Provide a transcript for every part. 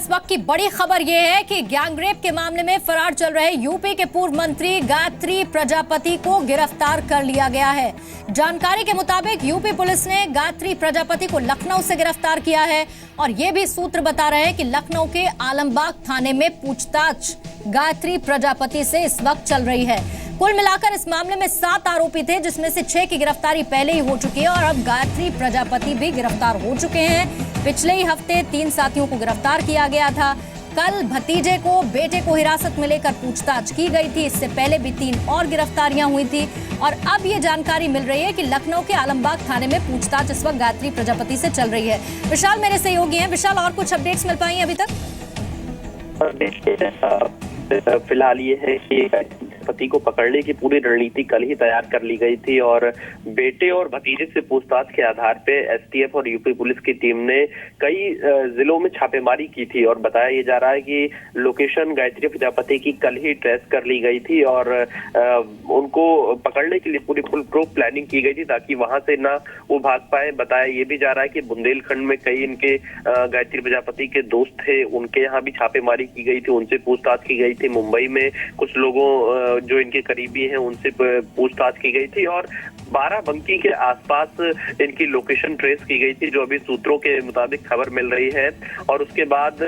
इस वक्त की बड़ी खबर यह है कि गैंगरेप के मामले में फरार चल रहे यूपी के पूर्व मंत्री गायत्री प्रजापति को गिरफ्तार कर लिया गया है। जानकारी के मुताबिक यूपी पुलिस ने गायत्री प्रजापति को लखनऊ से गिरफ्तार किया है और ये भी सूत्र बता रहे हैं कि लखनऊ के आलमबाग थाने में पूछताछ गायत्री प्रजापति से इस वक्त चल रही है। कुल मिलाकर इस मामले में 7 आरोपी थे, जिसमें से 6 की गिरफ्तारी पहले ही हो चुकी है और अब गायत्री प्रजापति भी गिरफ्तार हो चुके हैं। पिछले ही हफ्ते 3 साथियों को गिरफ्तार किया गया था। कल भतीजे को बेटे को हिरासत में लेकर पूछताछ की गई थी। इससे पहले भी 3 और गिरफ्तारियां हुई थी और अब ये जानकारी मिल रही है कि लखनऊ के आलमबाग थाने में पूछताछ इस वक्त गायत्री प्रजापति से चल रही है। विशाल मेरे सहयोगी हैं। विशाल, और कुछ अपडेट्स मिल पाई अभी तक? फिलहाल ये है कि पति को पकड़ने की पूरी रणनीति कल ही तैयार कर ली गई थी और बेटे और भतीजे से पूछताछ के आधार पे एसटीएफ और यूपी पुलिस की टीम ने कई जिलों में छापेमारी की थी और बताया ये जा रहा है कि लोकेशन गायत्री प्रजापति की कल ही ट्रेस कर ली गई थी और उनको पकड़ने के लिए पूरी फुल प्रूफ प्लानिंग की गई थी ताकि वहां से ना वो भाग पाए। बताया ये भी जा रहा है कि बुंदेलखंड में कई इनके गायत्री प्रजापति के दोस्त थे, उनके यहाँ भी छापेमारी की गई थी, उनसे पूछताछ की गई थी। मुंबई में कुछ लोगों जो इनके करीबी हैं उनसे पूछताछ की गई थी और बाराबंकी के आसपास इनकी लोकेशन ट्रेस की गई थी, जो अभी सूत्रों के मुताबिक खबर मिल रही है। और उसके बाद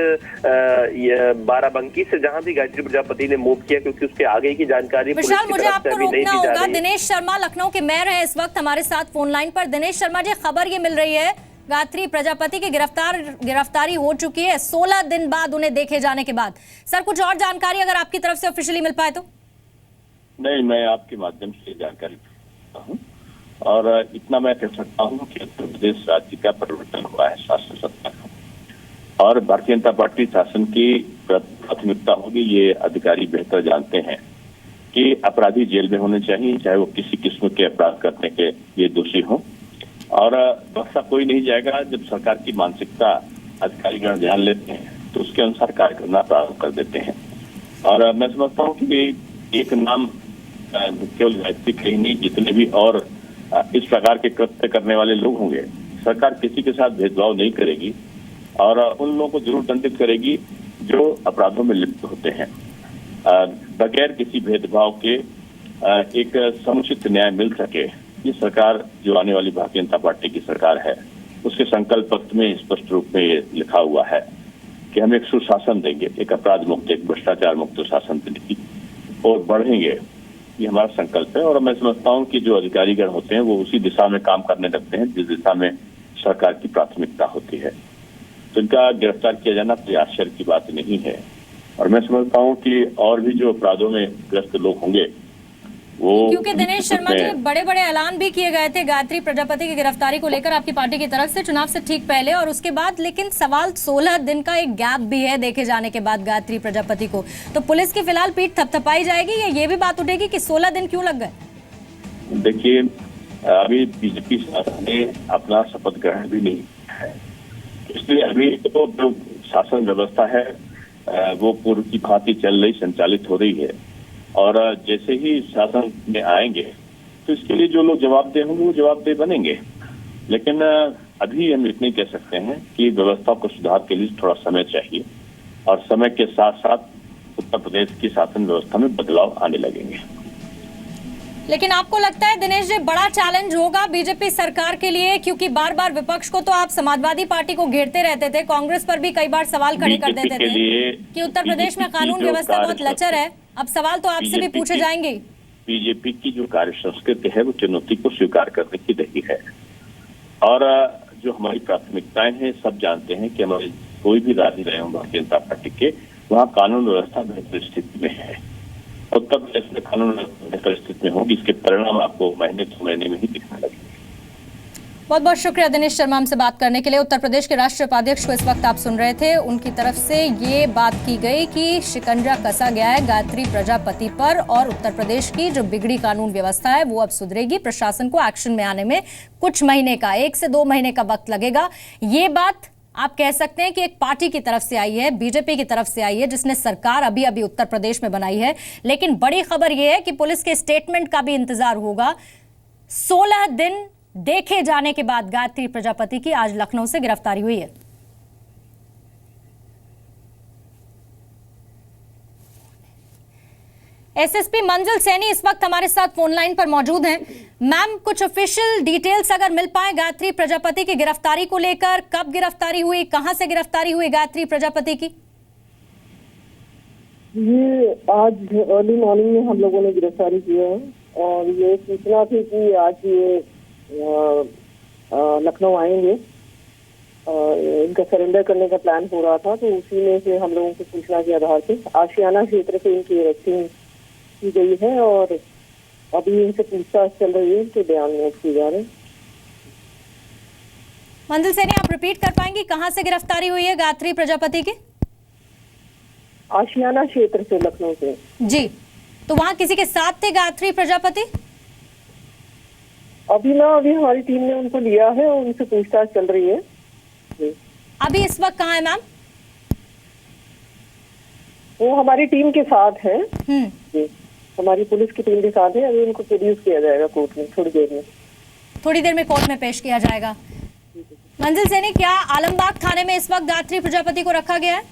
बाराबंकी से जहां भी गायत्री प्रजापति ने मूव किया, क्योंकि उसके आगे की जानकारी विशाल, मुझे आपको रोकना होगा। दिनेश शर्मा लखनऊ के मेयर हैं इस वक्त हमारे साथ फोन लाइन पर। दिनेश शर्मा जी, खबर ये मिल रही है गायत्री प्रजापति की गिरफ्तारी हो चुकी है 16 दिन बाद उन्हें देखे जाने के बाद। सर, कुछ और जानकारी अगर आपकी तरफ से ऑफिशियली मिल पाए तो? नहीं, मैं आपके माध्यम से जानकारी देता हूँ और इतना मैं कह सकता हूँ कि उत्तर प्रदेश राज्य का परिवर्तन हुआ है शासन सत्ता का और भारतीय जनता पार्टी शासन की प्राथमिकता होगी। ये अधिकारी बेहतर जानते हैं कि अपराधी जेल में होने चाहिए, चाहे वो किसी किस्म के अपराध करने के लिए दोषी हो, और बख्शा कोई नहीं जाएगा। जब सरकार की मानसिकता अधिकारीगण ध्यान लेते हैं तो उसके अनुसार कार्य करना प्रारंभ कर देते हैं। और मैं समझता हूँ कि एक नाम केवल गायत्री के ही नहीं, जितने भी और इस प्रकार के कृत्य करने वाले लोग होंगे, सरकार किसी के साथ भेदभाव नहीं करेगी और उन लोगों को जरूर दंडित करेगी जो अपराधों में लिप्त होते हैं। बगैर किसी भेदभाव के एक समुचित न्याय मिल सके, ये सरकार जो आने वाली भारतीय जनता पार्टी की सरकार है, उसके संकल्प पत्र में स्पष्ट रूप में ये लिखा हुआ है कि हम एक सुशासन देंगे, एक अपराध मुक्त, एक भ्रष्टाचार मुक्त शासन देंगे और बढ़ेंगे। ये हमारा संकल्प है और मैं समझता हूँ कि जो अधिकारीगण होते हैं वो उसी दिशा में काम करने लगते हैं जिस दिशा में सरकार की प्राथमिकता होती है। तो इनका गिरफ्तार किया जाना कोई आश्चर्य की बात नहीं है और मैं समझता हूँ कि और भी जो अपराधों में ग्रस्त लोग होंगे वो, क्योंकि दिनेश शर्मा जी, बड़े बड़े ऐलान भी किए गए थे गायत्री प्रजापति की गिरफ्तारी को लेकर आपकी पार्टी की तरफ से चुनाव से ठीक पहले और उसके बाद, लेकिन सवाल 16 दिन का एक गैप भी है देखे जाने के बाद गायत्री प्रजापति को। तो पुलिस की फिलहाल पीठ थपथपाई जाएगी या ये भी बात उठेगी कि 16 दिन क्यों लग गए? देखिए, अभी बीजेपी शासन ने अपना शपथ ग्रहण भी नहीं है, इसलिए अभी तो जो शासन व्यवस्था है वो पूर्व की भांति चल रही, संचालित हो रही है और जैसे ही शासन में आएंगे तो इसके लिए जो लोग जवाबदेह होंगे वो जवाबदेह बनेंगे। लेकिन अभी हम इतने कह सकते हैं कि व्यवस्था को सुधार के लिए थोड़ा समय चाहिए और समय के साथ साथ उत्तर प्रदेश की शासन व्यवस्था में बदलाव आने लगेंगे। लेकिन आपको लगता है दिनेश जी, बड़ा चैलेंज होगा बीजेपी सरकार के लिए, क्योंकि बार बार विपक्ष को तो आप समाजवादी पार्टी को घेरते रहते थे, कांग्रेस पर भी कई बार सवाल खड़े कर देते थे कि उत्तर प्रदेश में कानून व्यवस्था बहुत लचर है। अब सवाल तो आपसे भी पूछे जाएंगे। बीजेपी की जो कार्य संस्कृति है वो चुनौती को स्वीकार करने की रही है और जो हमारी प्राथमिकताएं हैं, सब जानते हैं कि हमारे कोई भी राज्य रहे हों भारतीय जनता पार्टी के, वहाँ कानून व्यवस्था बेहतर स्थिति में है। उत्तर प्रदेश में कानून बेहतर स्थिति में होगी, इसके परिणाम आपको महीने 2 महीने में ही दिखने लगेंगे। बहुत बहुत शुक्रिया दिनेश शर्मा हमसे बात करने के लिए। उत्तर प्रदेश के राष्ट्रीय उपाध्यक्ष को इस वक्त आप सुन रहे थे, उनकी तरफ से ये बात की गई कि शिकंजा कसा गया है गायत्री प्रजापति पर और उत्तर प्रदेश की जो बिगड़ी कानून व्यवस्था है वो अब सुधरेगी। प्रशासन को एक्शन में आने में कुछ महीने का, 1 से 2 महीने का वक्त लगेगा। ये बात आप कह सकते हैं कि एक पार्टी की तरफ से आई है, बीजेपी की तरफ से आई है, जिसने सरकार अभी अभी उत्तर प्रदेश में बनाई है। लेकिन बड़ी खबर यह है कि पुलिस के स्टेटमेंट का भी इंतजार होगा। 16 दिन देखे जाने के बाद गायत्री प्रजापति की आज लखनऊ से गिरफ्तारी हुई है। एसएसपी मंजिल सैनी इस वक्त हमारे साथ फोन लाइन पर मौजूद हैं। मैम, कुछ ऑफिशियल डिटेल्स अगर मिल पाए गायत्री प्रजापति की गिरफ्तारी को लेकर, कब गिरफ्तारी हुई, कहां से गिरफ्तारी हुई गायत्री प्रजापति की? ये आज अर्ली मॉर्निंग में हम लोगों ने गिरफ्तारी की है और ये सूचना थी कि आज ये लखनऊ आएंगे। इनका सरेंडर करने का प्लान हो रहा था, तो उसी में से हम लोगों की सूचना के आधार पे आशियाना क्षेत्र से इनकी अरेस्टिंग की गई है और अभी इनसे पूछताछ चल रही है, इनके बयान नोट किए जा रहे हैं। मंजिल सैनी, आप रिपीट कर पाएंगी कहां से गिरफ्तारी हुई है गायत्री प्रजापति की? आशियाना क्षेत्र से, लखनऊ से। जी, तो वहां किसी के साथ थे गायत्री प्रजापति? अभी हमारी टीम ने उनको लिया है और उनसे पूछताछ चल रही है। अभी इस वक्त कहाँ है मैम? वो हमारी टीम के साथ है। जी, हमारी पुलिस की टीम के साथ है। अभी उनको प्रोड्यूस किया जाएगा कोर्ट में थोड़ी देर में कोर्ट में पेश किया जाएगा। मंजिल सैनी, क्या आलमबाग थाने में इस वक्त गायत्री प्रजापति को रखा गया है?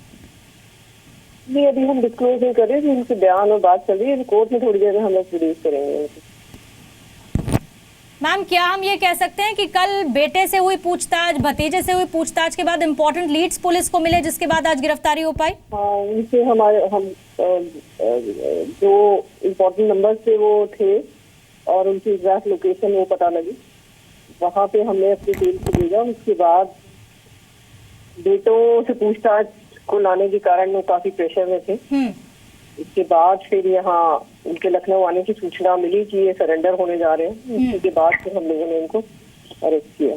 नहीं, अभी हम डिस्क्लोज नहीं कर रहे थे, उनके बयान और बात चल रही है। कोर्ट में थोड़ी देर में हम लोग प्रोड्यूस करेंगे। मैम, क्या हम ये कह सकते हैं कि कल बेटे से हुई पूछताछ, भतीजे से हुई पूछताछ के बाद इंपॉर्टेंट लीड्स पुलिस को मिले, जिसके बाद आज गिरफ्तारी हो पाई? हाँ, उनसे हम जो इम्पोर्टेंट नंबर थे वो थे और उनकी एग्जैक्ट लोकेशन वो पता लगी। वहाँ पे हमने अपनी टीम को भेजा। उसके बाद बेटों से पूछताछ को लाने के कारण वो काफी प्रेशर में थे। इसके बाद फिर यहाँ उनके लखनऊ आने की सूचना मिली कि ये सरेंडर होने जा रहे हैं। उसके बाद फिर हम लोगों ने इनको अरेस्ट किया।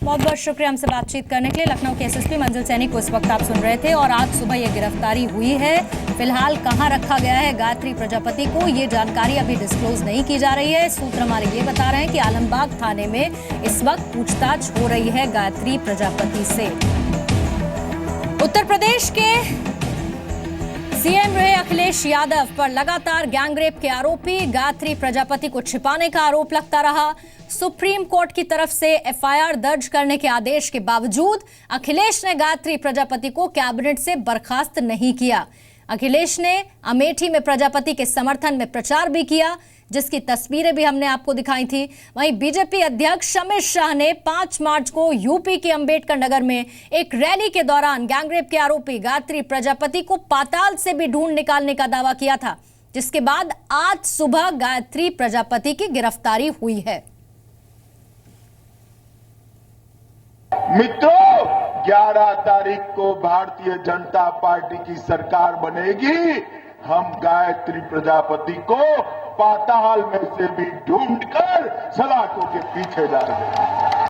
बहुत बहुत शुक्रिया हमसे बातचीत करने के लिए। लखनऊ के एसएसपी मंजिल सैनी को इस वक्त आप सुन रहे थे और आज सुबह ये गिरफ्तारी हुई है। फिलहाल कहां रखा गया है गायत्री प्रजापति को, ये जानकारी अभी डिस्क्लोज नहीं की जा रही है। सूत्र हमारे ये बता रहे हैं कि आलमबाग थाने में इस वक्त पूछताछ हो रही है गायत्री प्रजापति से। उत्तर प्रदेश के सीएम रहे अखिलेश यादव पर लगातार गैंगरेप के आरोपी गायत्री प्रजापति को छिपाने का आरोप लगता रहा। सुप्रीम कोर्ट की तरफ से एफआईआर दर्ज करने के आदेश के बावजूद अखिलेश ने गायत्री प्रजापति को कैबिनेट से बर्खास्त नहीं किया। अखिलेश ने अमेठी में प्रजापति के समर्थन में प्रचार भी किया, जिसकी तस्वीरें भी हमने आपको दिखाई थी। वहीं बीजेपी अध्यक्ष अमित शाह ने 5 मार्च को यूपी के अंबेडकर नगर में एक रैली के दौरान गैंगरेप के आरोपी गायत्री प्रजापति को पाताल से भी ढूंढ निकालने का दावा किया था, जिसके बाद आज सुबह गायत्री प्रजापति की गिरफ्तारी हुई है। मित्रों, 11 तारीख को भारतीय जनता पार्टी की सरकार बनेगी। हम गायत्री प्रजापति को पाताल में से भी ढूंढकर सलाखों के पीछे डाल देंगे।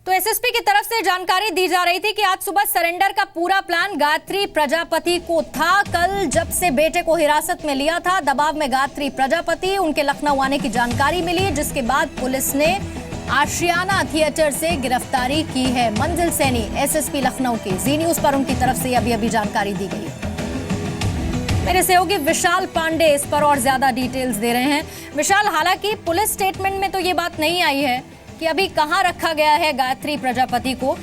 तो एसएसपी की तरफ से जानकारी दी जा रही थी कि आज सुबह सरेंडर का पूरा प्लान गायत्री प्रजापति को था। कल जब से बेटे को हिरासत में लिया था, दबाव में गायत्री प्रजापति, उनके लखनऊ आने की जानकारी मिली, जिसके बाद पुलिस ने आशियाना थिएटर से गिरफ्तारी की है। मंजिल सैनी, एसएसपी लखनऊ की, जी न्यूज पर उनकी तरफ से अभी जानकारी दी गई है। मेरे सहयोगी विशाल पांडे इस पर और ज्यादा डिटेल्स दे रहे हैं। विशाल, हालांकि पुलिस स्टेटमेंट में तो ये बात नहीं आई है कि अभी कहां रखा गया है गायत्री प्रजापति को,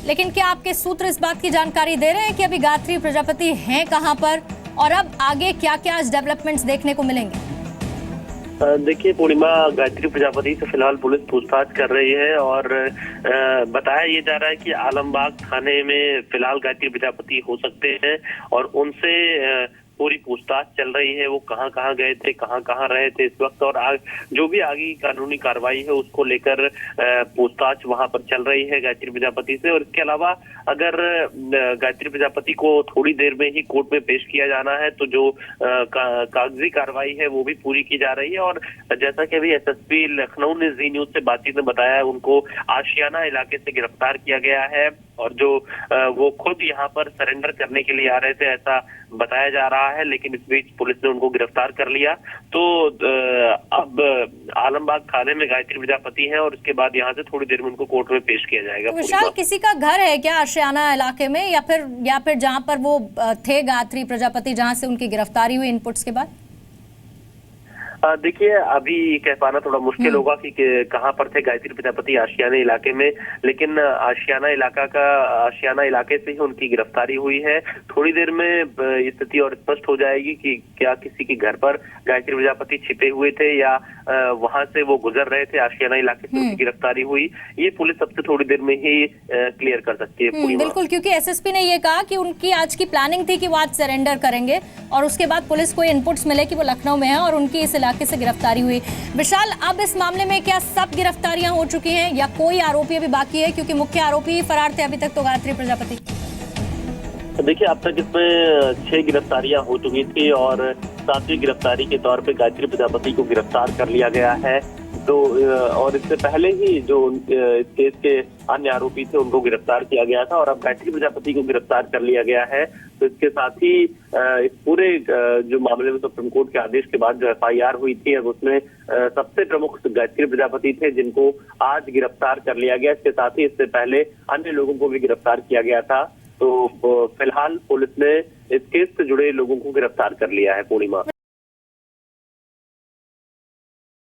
लेकिन क्या आपके सूत्र इस बात की जानकारी दे रहे हैं कि अभी गायत्री प्रजापति हैं कहां पर और अब आगे क्या क्या डेवलपमेंट्स देखने को मिलेंगे? देखिए पूर्णिमा, गायत्री प्रजापति से फिलहाल पुलिस पूछताछ कर रही है और बताया ये जा रहा है कि आलमबाग थाने में फिलहाल गायत्री प्रजापति हो सकते हैं और उनसे पूरी पूछताछ चल रही है। वो कहाँ कहाँ गए थे, कहाँ कहाँ रहे थे इस वक्त, और जो भी आगे कानूनी कार्रवाई है उसको लेकर पूछताछ वहां पर चल रही है गायत्री प्रजापति से। और इसके अलावा अगर गायत्री प्रजापति को थोड़ी देर में ही कोर्ट में पेश किया जाना है तो जो कागजी कार्रवाई है वो भी पूरी की जा रही है। और जैसा कि अभी एसएसपी लखनऊ ने जी न्यूज से बातचीत में बताया, उनको आशियाना इलाके से गिरफ्तार किया गया है और जो वो खुद यहाँ पर सरेंडर करने के लिए आ रहे थे ऐसा बताया जा रहा है, लेकिन इस बीच पुलिस ने उनको गिरफ्तार कर लिया। तो अब आलमबाग थाने में गायत्री प्रजापति है और उसके बाद यहाँ से थोड़ी देर में उनको कोर्ट में पेश किया जाएगा। तो विशाल, किसी का घर है क्या आशियाना इलाके में या फिर जहाँ पर वो थे गायत्री प्रजापति, जहाँ से उनकी गिरफ्तारी हुई इनपुट्स के बाद? देखिए, अभी कह पाना थोड़ा मुश्किल होगा कि कहाँ पर थे गायत्री प्रजापति आशियाना इलाके में, लेकिन आशियाना इलाके से ही उनकी गिरफ्तारी हुई है। थोड़ी देर में स्थिति और स्पष्ट हो जाएगी कि क्या किसी के घर पर गायत्री प्रजापति छिपे हुए थे या वहां से वो गुजर रहे थे, आशियाना इलाके से उनकी गिरफ्तारी हुई। ये पुलिस अब से थोड़ी देर में ही क्लियर कर सकती है। बिल्कुल, क्योंकि एसएसपी ने ये कहा कि उनकी आज की प्लानिंग थी कि वो आज सरेंडर करेंगे और उसके बाद पुलिस को इनपुट्स मिले कि वो लखनऊ में है और उनकी इस इलाके से गिरफ्तारी हुई। विशाल, अब इस मामले में क्या सब गिरफ्तारियां हो चुकी हैं या कोई आरोपी अभी बाकी है, क्योंकि मुख्य आरोपी फरार थे अभी तक तो गायत्री प्रजापति? देखिए, अब तक इसमें 6 गिरफ्तारियां हो चुकी थी और 7वीं गिरफ्तारी के तौर पे गायत्री प्रजापति को गिरफ्तार कर लिया गया है। तो और इससे पहले ही जो इस केस के अन्य आरोपी थे उनको गिरफ्तार किया गया था और अब गायत्री प्रजापति को गिरफ्तार कर लिया गया है। तो इसके साथ ही इस पूरे जो मामले में सुप्रीम कोर्ट के आदेश के बाद जो FIR हुई थी, अब उसमें सबसे प्रमुख गायत्री प्रजापति थे जिनको आज गिरफ्तार कर लिया गया। इसके साथ ही इससे पहले अन्य लोगों को भी गिरफ्तार किया गया था। तो फिलहाल पुलिस ने इस केस से जुड़े लोगों को गिरफ्तार कर लिया है। पूर्णिमा।